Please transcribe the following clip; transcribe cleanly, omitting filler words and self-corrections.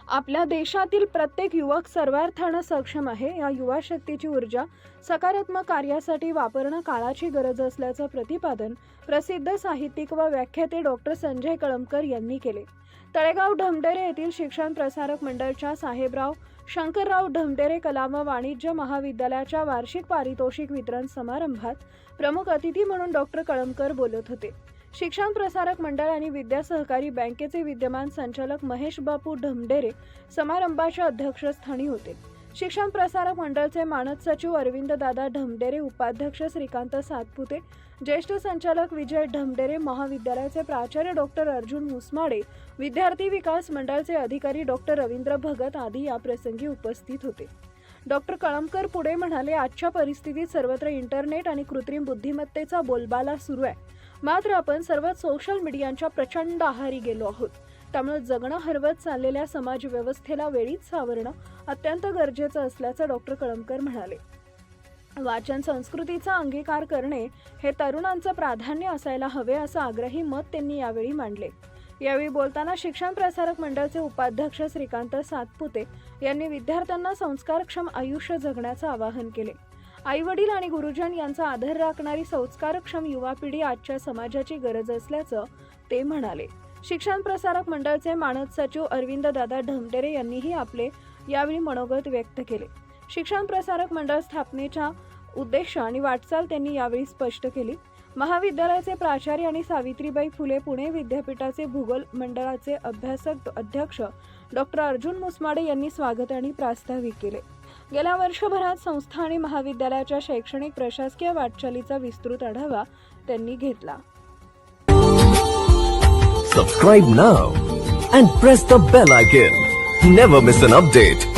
आपल्या देशातील प्रत्येक युवक सर्वार्थानं सक्षम आहे। या युवा शक्तीची ऊर्जा सकारात्मक कार्यासाठी वापरणं काळाची गरज असल्याचं प्रतिपादन प्रसिद्ध साहित्यिक व व्याख्याते डॉक्टर संजय कळमकर यांनी केले। तळेगाव ढमढेरे येथील शिक्षण प्रसारक मंडळच्या साहेबराव शंकरराव ढमढेरे कला व वाणिज्य महाविद्यालयाच्या वार्षिक पारितोषिक वितरण समारंभात प्रमुख अतिथी म्हणून डॉक्टर कळमकर बोलत होते। शिक्षण प्रसारक मंडळ आणि विद्या सहकारी बँकेचे विद्यमान संचालक महेश बापू ढमढेरे समारंभाच्या अध्यक्षस्थानी होते। शिक्षण प्रसारक मंडळचे मानद सचिव अरविंद दादा ढमढेरे, उपाध्यक्ष श्रीकांत सातपुते, ज्येष्ठ संचालक विजय ढमढेरे, महाविद्यालयाचे प्राचार्य डॉक्टर अर्जुन मुसमाडे, विद्यार्थी विकास मंडळचे अधिकारी डॉक्टर रवींद्र भगत आदी या प्रसंगी उपस्थित होते। डॉक्टर कळमकर पुढे म्हणाले, आजच्या परिस्थितीत सर्वत्र इंटरनेट आणि कृत्रिम बुद्धिमत्तेचा बोलबाला सुरू आहे। मात्र आपण सर्व सोशल मीडियाच्या प्रचंड आहारी गेलो आहोत। त्यामुळे जगणं हरवत चाललेल्या समाज व्यवस्थेला वेळीच सावरणं अत्यंत गरजेचं असल्याचं डॉक्टर कळमकर म्हणाले। वाचन संस्कृतीचा अंगीकार करणे हे तरुणांचं प्राधान्य असायला हवे असं आग्रही मत त्यांनी यावेळी मांडले। यावेळी बोलताना शिक्षण प्रसारक मंडळाचे उपाध्यक्ष श्रीकांत सातपुते यांनी विद्यार्थ्यांना संस्कारक्षम आयुष्य जगण्याचं आवाहन केले। आई-वडील आणि गुरुजन यांचा आदर राखणारी संस्कारक्षम युवा पिढी आजच्या समाजाची गरज असल्याचं ते म्हणाले। शिक्षण प्रसारक मंडळचे मानद सचिव अरविंद दादा ढमढेरे यांनीही आपले यावेळी मनोगत व्यक्त केले। शिक्षण प्रसारक मंडळ स्थापनेचा उद्देश आणि वाटचाल त्यांनी यावेळी स्पष्ट केली। महाविद्यालयाचे प्राचार्य आणि सावित्रीबाई फुले पुणे विद्यापीठाचे भूगोल मंडळाचे अभ्यासक अध्यक्ष डॉक्टर अर्जुन मुसमाडे यांनी स्वागत आणि प्रास्ताविक केले। गेल्या वर्षभरात संस्था आणि महाविद्यालयाच्या शैक्षणिक प्रशासकीय वाटचालीचा विस्तृत आढावा त्यांनी घेतला। Subscribe now and press the bell icon. Never miss an update.